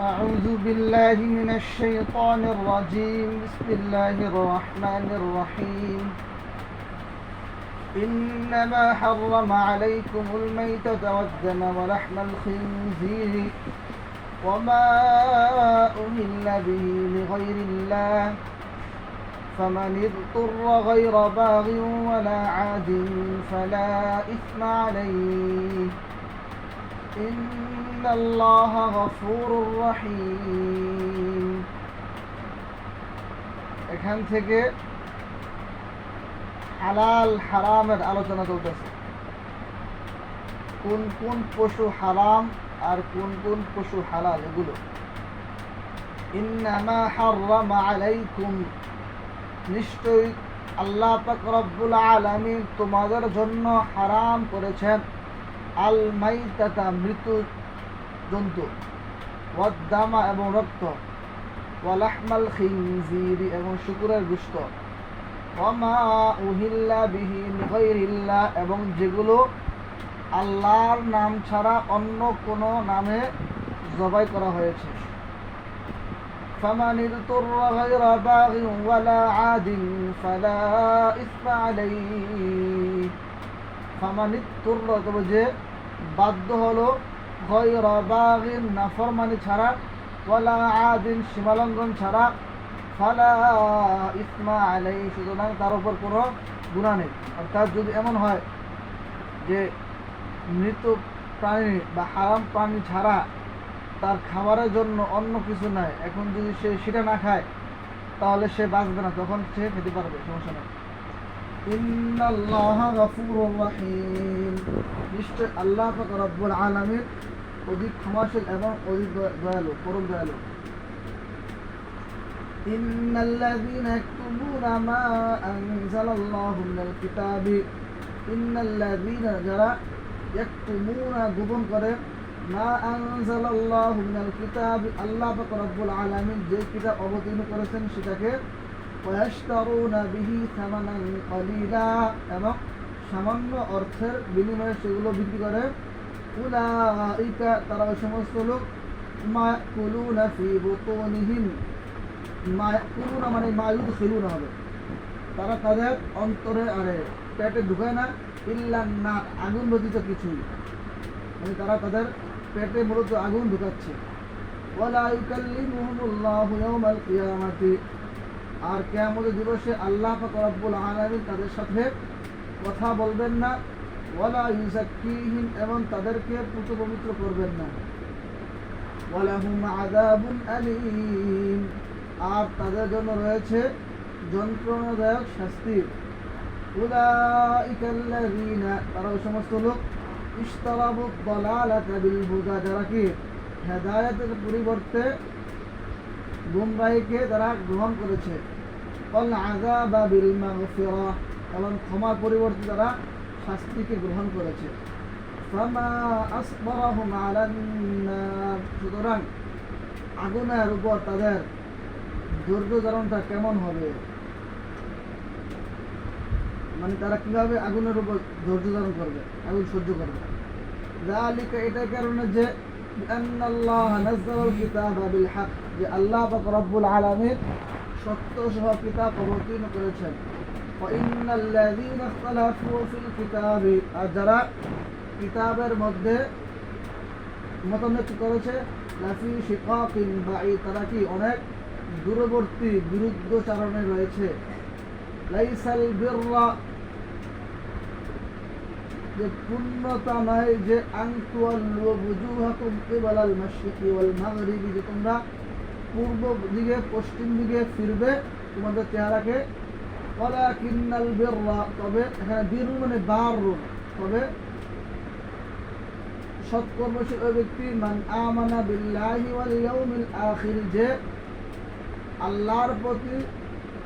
أعوذ بالله من الشيطان الرجيم. بسم الله الرحمن الرحيم. إنما حرم عليكم الميتة والدم ولحم الخنزير وما أهل به لغير الله فمن اضطر غير باغ ولا عاد فلا إثم عليه إن الله غفور رحيم. এখান থেকে হালাল হারামের আলোচনা চলতেছে। কোন কোন পশু হারাম আর কোন কোন পশু হালাল এগুলো। ইন্নামা হাররামা আলাইকুম, নিশ্চয়ই আল্লাহ পাক রব্বুল আলামিন তোমাদের জন্য হারাম করেছেন আল মাইতাতা, মৃত জন্তু, ওয়াদ-দামা এবং রক্ত, ওয়া লাহমাল খিনজির এবং শুকরের গোশত, ওয়া মা উহিল্লা বিহি লিগাইরিল্লাহ এবং যেগুলো আল্লাহর নাম ছাড়া অন্য কোনো নামে জবাই করা হয়েছে। ফামান ইযতুররা গায়রা বাগিন ওয়ালা আদিন ফালা ইসমা আলাইহি। ফামান ইযতুররা, তবে যে বাধ্য হলো, গায়রা বাগিন নাফরমানি ছাড়া, ওয়ালা আদিন সীমালঙ্ঘন ছাড়া, ফালা ইসমা আলাইহি, সুতরাং তার উপর কোনো গুনাহ নেই। অর্থাৎ যদি এমন হয় যে মৃত প্রাণী বা হারাম প্রাণী ছাড়া তার খাবারের জন্য অন্য কিছু নাই, এখন যদি সে সেটা না খায় তাহলে সে বাঁচবে না, তখন সে খেতে পারবে, সমস্যা নেই। ইন্নাল্লাহা গফুরুর রহিম, নিশ্চয় আল্লাহ পাক রব্বুল আলামিন অধিক ক্ষমাশীল এবং অধিক দয়ালু, পরম দয়ালু। ইন্নাল্লাযীনা ইয়াকতুমুনা মা আনজালাল্লাহু মিনাল কিতাবি, ইন্নাল্লাযীনা, যারা, ইয়াকতুমুনা গোপন করে, মা আনজালাল্লাহু মিনাল কিতাবি, আল্লাহ পাক রব্বুল আলামিন যে কিতাব অবতীর্ণ করেছেন সেটাকে, ওয়ায়াশতারুনা বিহি সামানান কলিলা, এবং সামান্য অর্থের বিনিময়ে সেগুলো বিক্রি করে, উলাইকা, তারা ওই সমস্ত লোক, মা ইয়াকুলুনা ফি বুতুনিহিম, মা ইয়াকুলুনা মানে মা ইউদখিলুনা হবে, তারা তাদের অন্তরে পেটে ঢুকায় না, ইল্লান নার, আগুন ব্যতীত কিছুই, মানে তারা তাদের পেটে মূলত আগুন ঢুকাচ্ছে। ওয়ালা ইউকাল্লিমুহুমুল্লাহু ইয়াওমাল কিয়ামাতি, আর কিয়ামতের দিবসে আল্লাহ পাক রব্বুল আলামিন তাদের সাথে কথা বলবেন না, ওয়ালা ইউযাক্কিহিম, এবং তাদেরকে পুত পবিত্র করবেন না, ওয়ালাহুম আযাবুন আলীম, আর তাদের জন্য রয়েছে যন্ত্রণাদায়ক শাস্তি। উলাইকাল্লাযীনা, তারা ওই সমস্ত লোক, ইশতারাবুদ দালালাতা বিল হুদা, যারা কি হেদায়েতের পরিবর্তে গুমরাহিকে তারা গ্রহণ করেছে, ওয়াল আযাবা বিল মাগফিরাহ, এবং ক্ষমার পরিবর্তে তারা শাস্তিকে গ্রহণ করেছে। ফামা আসবারাহুম আলান নার, সুতরাং আগুনের উপর তাদের ধৈর্য ধারণটা কেমন হবে, মানে তারা কিভাবে আগুনের উপর ধৈর্য ধারণ করবে, আগুন সহ্য করবে। যালিকা, এটার কারণে যে আন্নাল্লাহা নাযালাল কিতাবা বিল হক, যে আল্লাহ পাক রব্বুল আলামিন সত্য সহ কিতাব অবতীর্ণ করেছেন। ওয়া ইন্নাল্লাযীনা ইখতালাফু ফিল কিতাবি, আর যারা কিতাবের মধ্যে মতামত করেছে, লাফি শিকাকিন বাঈদ, তারা কি অনেক দূরবর্তী বিরুদ্ধচারণে রয়েছে। লাইসাল বিররা, যে পূর্ণতা নয়, যে আনতুয়াল্লু বুজুহাকুম কিবালাল মাশরিকি ওয়াল মাগরিবি, যে তোমরা পূর্ব দিকে পশ্চিম দিকে ফিরবে তোমাদের চেহারাকে। ওয়ালাকিন্নাল বিররা, তবে এখানে বীর মানে বাররুন, তবে সৎকর্মশীল ওই ব্যক্তি, মান আমানা বিল্লাহি ওয়াল ইয়াউমিল আখির, যে আল্লাহর প্রতি,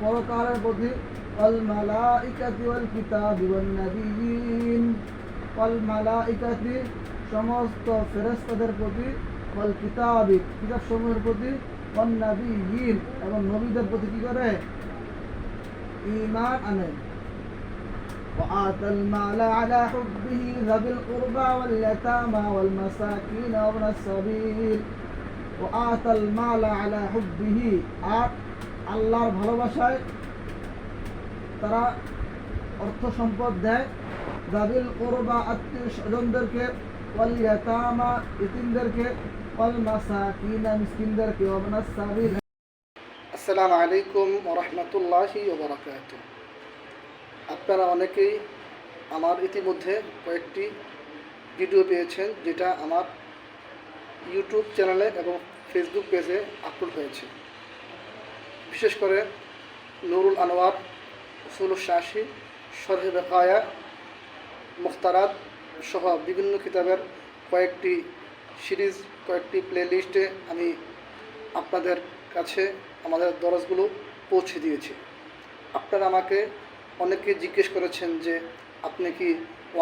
পরকালের প্রতি, ওয়াল মালাইকাতি ওয়াল কিতাবি ওয়ান নাবিয়্যিন, ওয়াল মালাইকাতি, সমস্ত ফেরেশতাদের প্রতি, ওয়াল কিতাবি, কিতাব সমূহের প্রতি, ওয়ান নাবিয়্যিন, এবং নবীদের প্রতি কি করে, ঈমান আনে। وآتى المال على حبه ذوي القربى واليتامى والمساكين وابن السبيل وآتى المال على حبه আর আল্লাহর ভালোবাসায় তারা অর্থ সম্পদ দেয় যাবিল কুরবা আত্মীয় স্বজনদেরকে ওয়াল ইয়াতামা ইতিমদেরকে ওয়াল মাসাকিন মিসকিনদেরকে ওয়া মিনাস সাবিল। আসসালামু আলাইকুম ওয়া রাহমাতুল্লাহি ওয়া বারাকাতুহু। আপনারা অনেকেই আমার ইতিমধ্যে কয়েকটি ভিডিও পেয়েছেন যেটা আমার ইউটিউব চ্যানেলে এবং ফেসবুক পেজে আপলোড হয়েছে। বিশেষ করে নুরুল আনোয়ার, উসুলুশ শাশি, শরহে বেকায়া, মুখতারাত সহ বিভিন্ন কিতাবের কয়েকটি সিরিজ, কয়েকটি প্লে লিস্টে আমি আপনাদের কাছে আমাদের দরজগুলো পৌঁছে দিয়েছি। আপনারা আমাকে অনেকে জিজ্ঞেস করেছেন যে আপনি কি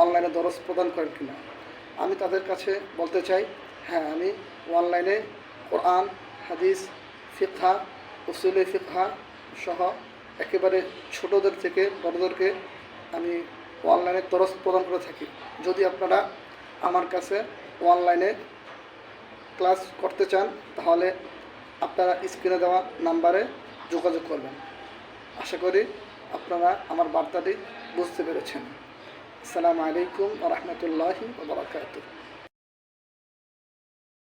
অনলাইনে দরজ প্রদান করেন কিনা। আমি তাদের কাছে বলতে চাই, হ্যাঁ, আমি অনলাইনে কোরআন, হাদিস, ফিকহা, উসুলে ফিকহা সহ একেবারে ছোটদের থেকে বড়দেরকে আমি অনলাইনে দরজ প্রদান করে থাকি। যদি আপনারা আমার কাছে অনলাইনে ক্লাস করতে চান তাহলে আপনারা স্ক্রিনে দেওয়া নাম্বারে যোগাযোগ করবেন। আশা করি আপনারা আমার বার্তাটি বুঝতে পেরেছেন। আসসালামু আলাইকুম ওয়া রাহমাতুল্লাহি ওয়া বারাকাতুহু।